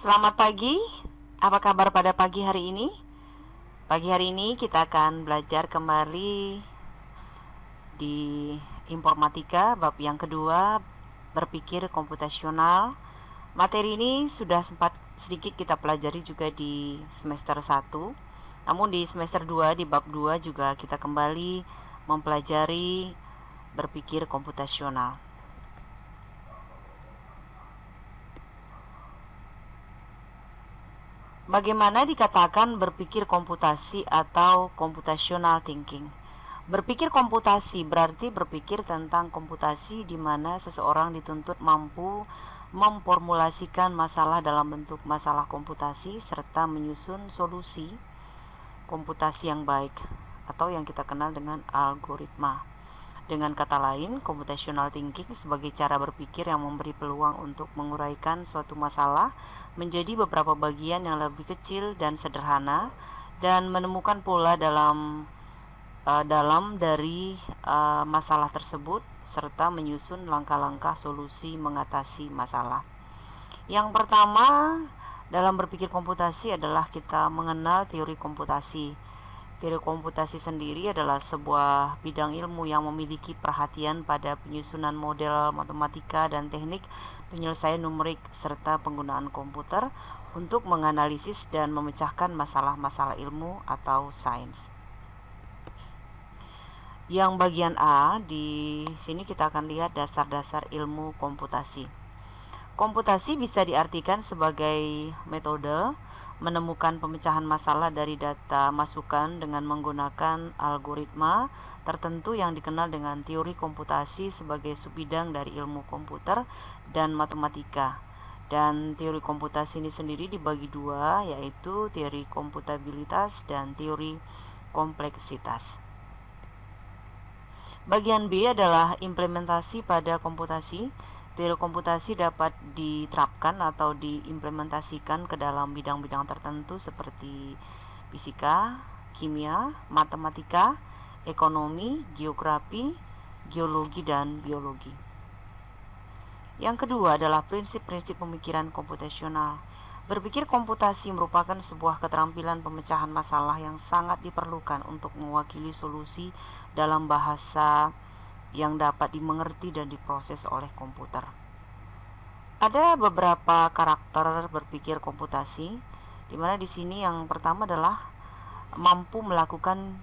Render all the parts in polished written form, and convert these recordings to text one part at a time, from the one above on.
Selamat pagi. Apa kabar pada pagi hari ini? Pagi hari ini kita akan belajar kembali di informatika bab yang kedua, berpikir komputasional. Materi ini sudah sempat sedikit kita pelajari juga di semester 1. Namun di semester 2 di bab 2 juga kita kembali mempelajari berpikir komputasional. Bagaimana dikatakan berpikir komputasi atau computational thinking? Berpikir komputasi berarti berpikir tentang komputasi di mana seseorang dituntut mampu memformulasikan masalah dalam bentuk masalah komputasi serta menyusun solusi komputasi yang baik atau yang kita kenal dengan algoritma. Dengan kata lain, computational thinking sebagai cara berpikir yang memberi peluang untuk menguraikan suatu masalah menjadi beberapa bagian yang lebih kecil dan sederhana dan menemukan pola dalam dari masalah tersebut serta menyusun langkah-langkah solusi mengatasi masalah. Yang pertama dalam berpikir komputasi adalah kita mengenal teori komputasi. Teori komputasi sendiri adalah sebuah bidang ilmu yang memiliki perhatian pada penyusunan model matematika dan teknik penyelesaian numerik serta penggunaan komputer untuk menganalisis dan memecahkan masalah-masalah ilmu atau sains. Yang bagian A, di sini kita akan lihat dasar-dasar ilmu komputasi. Komputasi bisa diartikan sebagai metode menemukan pemecahan masalah dari data masukan dengan menggunakan algoritma tertentu yang dikenal dengan teori komputasi sebagai subbidang dari ilmu komputer dan matematika. Dan teori komputasi ini sendiri dibagi dua, yaitu teori komputabilitas dan teori kompleksitas. Bagian B adalah implementasi pada komputasi. Teori komputasi dapat diterapkan atau diimplementasikan ke dalam bidang-bidang tertentu seperti fisika, kimia, matematika, ekonomi, geografi, geologi, dan biologi. Yang kedua adalah prinsip-prinsip pemikiran komputasional. Berpikir komputasi merupakan sebuah keterampilan pemecahan masalah yang sangat diperlukan untuk mewakili solusi dalam bahasa yang dapat dimengerti dan diproses oleh komputer. Ada beberapa karakter berpikir komputasi, di mana di sini yang pertama adalah mampu melakukan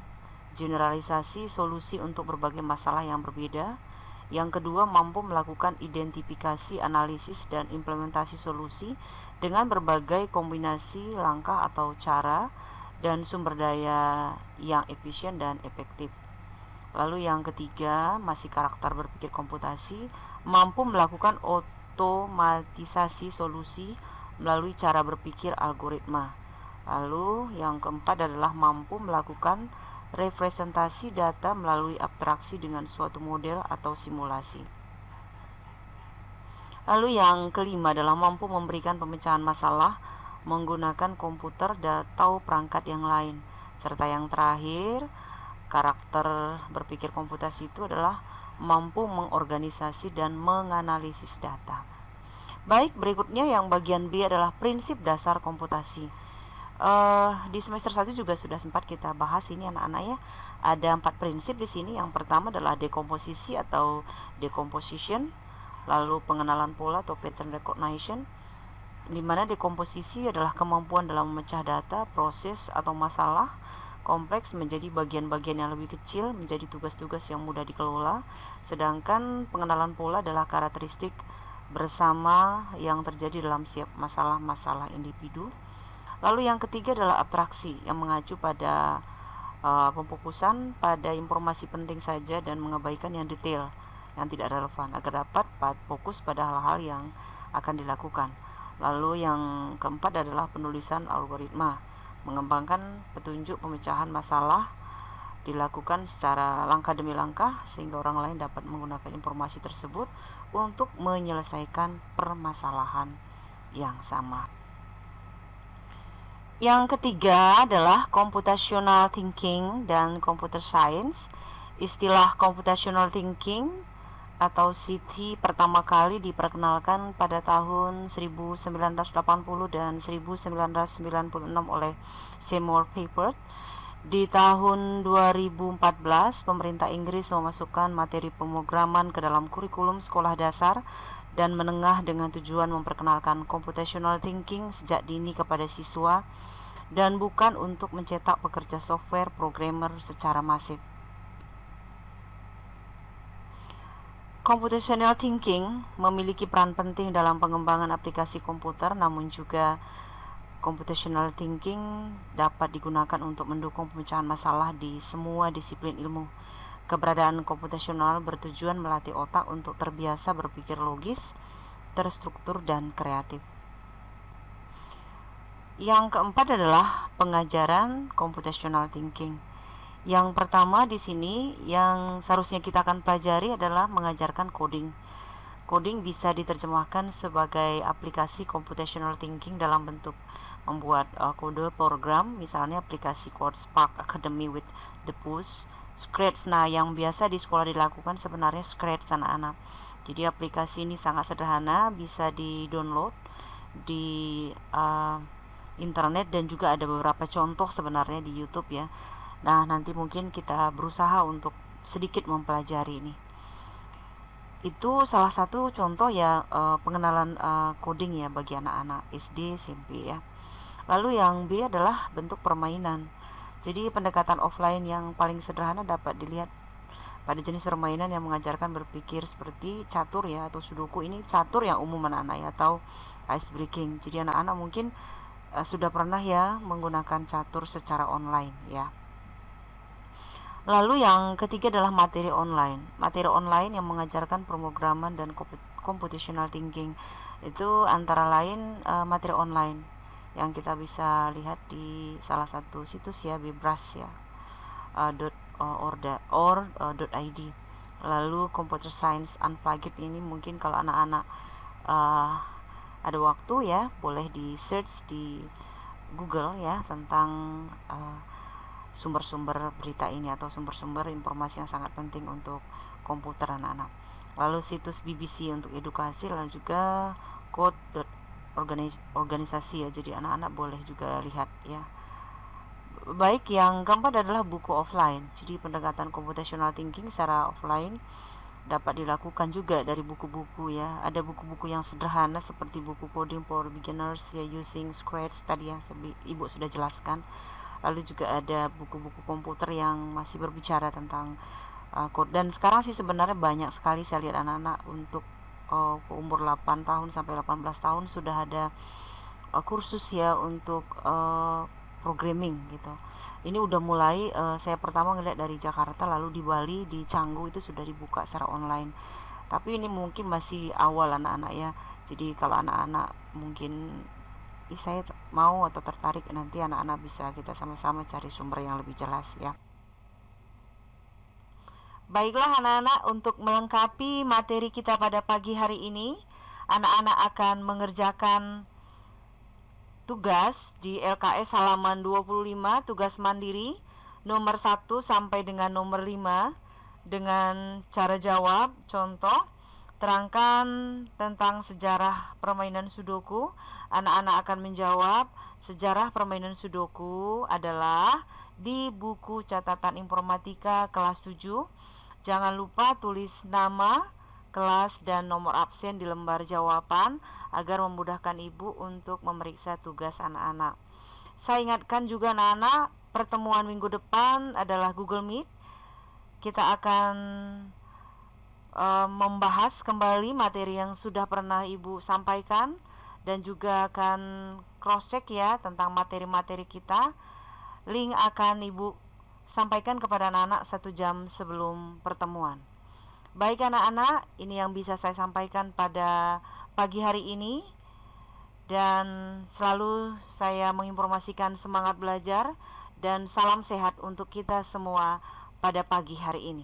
generalisasi solusi untuk berbagai masalah yang berbeda. Yang kedua, mampu melakukan identifikasi, analisis, dan implementasi solusi dengan berbagai kombinasi langkah atau cara dan sumber daya yang efisien dan efektif. Lalu yang ketiga, masih karakter berpikir komputasi, mampu melakukan otomatisasi solusi melalui cara berpikir algoritma. Lalu yang keempat adalah mampu melakukan representasi data melalui abstraksi dengan suatu model atau simulasi. Lalu yang kelima adalah mampu memberikan pemecahan masalah menggunakan komputer atau perangkat yang lain. Serta yang terakhir, karakter berpikir komputasi itu adalah mampu mengorganisasi dan menganalisis data. Baik, berikutnya yang bagian B adalah prinsip dasar komputasi. Di semester 1 juga sudah sempat kita bahas ini anak-anak ya. Ada 4 prinsip di sini. Yang pertama adalah dekomposisi atau decomposition, lalu pengenalan pola atau pattern recognition, di mana dekomposisi adalah kemampuan dalam memecah data, proses atau masalah kompleks menjadi bagian-bagian yang lebih kecil, menjadi tugas-tugas yang mudah dikelola. Sedangkan pengenalan pola adalah karakteristik bersama yang terjadi dalam setiap masalah-masalah individu. Lalu yang ketiga adalah abstraksi yang mengacu pada pemfokusan pada informasi penting saja dan mengabaikan yang detail yang tidak relevan agar dapat fokus pada hal-hal yang akan dilakukan. Lalu yang keempat adalah penulisan algoritma, mengembangkan petunjuk pemecahan masalah dilakukan secara langkah demi langkah sehingga orang lain dapat menggunakan informasi tersebut untuk menyelesaikan permasalahan yang sama. Yang ketiga adalah computational thinking dan computer science. Istilah computational thinking atau CT pertama kali diperkenalkan pada tahun 1980 dan 1996 oleh Seymour Papert. Di tahun 2014, pemerintah Inggris memasukkan materi pemrograman ke dalam kurikulum sekolah dasar dan menengah dengan tujuan memperkenalkan computational thinking sejak dini kepada siswa dan bukan untuk mencetak pekerja software programmer secara masif. Computational thinking memiliki peran penting dalam pengembangan aplikasi komputer, namun juga computational thinking dapat digunakan untuk mendukung pemecahan masalah di semua disiplin ilmu. Keberadaan computational bertujuan melatih otak untuk terbiasa berpikir logis, terstruktur, dan kreatif. Yang keempat adalah pengajaran computational thinking. Yang pertama di sini yang seharusnya kita akan pelajari adalah mengajarkan coding. Coding bisa diterjemahkan sebagai aplikasi computational thinking dalam bentuk membuat kode program, misalnya aplikasi CodeSpark Academy with the Push, Scratch. Nah, yang biasa di sekolah dilakukan sebenarnya Scratch anak-anak. Jadi aplikasi ini sangat sederhana, bisa di-download di internet dan juga ada beberapa contoh sebenarnya di YouTube ya. Nah, nanti mungkin kita berusaha untuk sedikit mempelajari ini. Itu salah satu contoh ya pengenalan coding ya bagi anak-anak SD, SMP ya. Lalu yang B adalah bentuk permainan. Jadi pendekatan offline yang paling sederhana dapat dilihat pada jenis permainan yang mengajarkan berpikir seperti catur ya atau sudoku. Ini catur yang umum anak-anak ya, atau ice breaking. Jadi anak-anak mungkin sudah pernah ya menggunakan catur secara online ya. Lalu yang ketiga adalah materi online. Materi online yang mengajarkan pemrograman dan computational thinking. Itu antara lain materi online yang kita bisa lihat di salah satu situs ya, Bebras ya, .id. Lalu Computer Science Unplugged ini mungkin kalau anak-anak ada waktu ya, boleh di search di Google ya tentang sumber-sumber berita ini atau sumber-sumber informasi yang sangat penting untuk komputer anak-anak. Lalu situs BBC untuk edukasi, lalu juga code.organisasi ya, jadi anak-anak boleh juga lihat ya. Baik, yang keempat adalah buku offline. Jadi pendekatan computational thinking secara offline dapat dilakukan juga dari buku-buku ya. Ada buku-buku yang sederhana seperti buku coding for beginners ya, using Scratch tadi yang Ibu sudah jelaskan. Lalu juga ada buku-buku komputer yang masih berbicara tentang code. Dan sekarang sih sebenarnya banyak sekali saya lihat anak-anak untuk umur 8 tahun sampai 18 tahun sudah ada kursus ya untuk programming gitu. Ini udah mulai, saya pertama ngeliat dari Jakarta, lalu di Bali, di Canggu itu sudah dibuka secara online. Tapi ini mungkin masih awal anak-anak ya. Jadi kalau anak-anak mungkin saya mau atau tertarik, nanti anak-anak bisa kita sama-sama cari sumber yang lebih jelas ya. Baiklah anak-anak, untuk melengkapi materi kita pada pagi hari ini, anak-anak akan mengerjakan tugas di LKS halaman 25, tugas mandiri nomor 1 sampai dengan nomor 5 dengan cara jawab. Contoh, terangkan tentang sejarah permainan sudoku. Anak-anak akan menjawab, sejarah permainan sudoku adalah di buku catatan informatika kelas 7. Jangan lupa tulis nama, kelas, dan nomor absen di lembar jawaban agar memudahkan ibu untuk memeriksa tugas anak-anak. Saya ingatkan juga anak-anak, pertemuan minggu depan adalah Google Meet. Kita akan membahas kembali materi yang sudah pernah ibu sampaikan dan juga akan cross check ya tentang materi-materi kita. Link akan ibu sampaikan kepada anak-anak 1 jam sebelum pertemuan. Baik anak-anak, ini yang bisa saya sampaikan pada pagi hari ini, dan selalu saya menginformasikan semangat belajar dan salam sehat untuk kita semua pada pagi hari ini.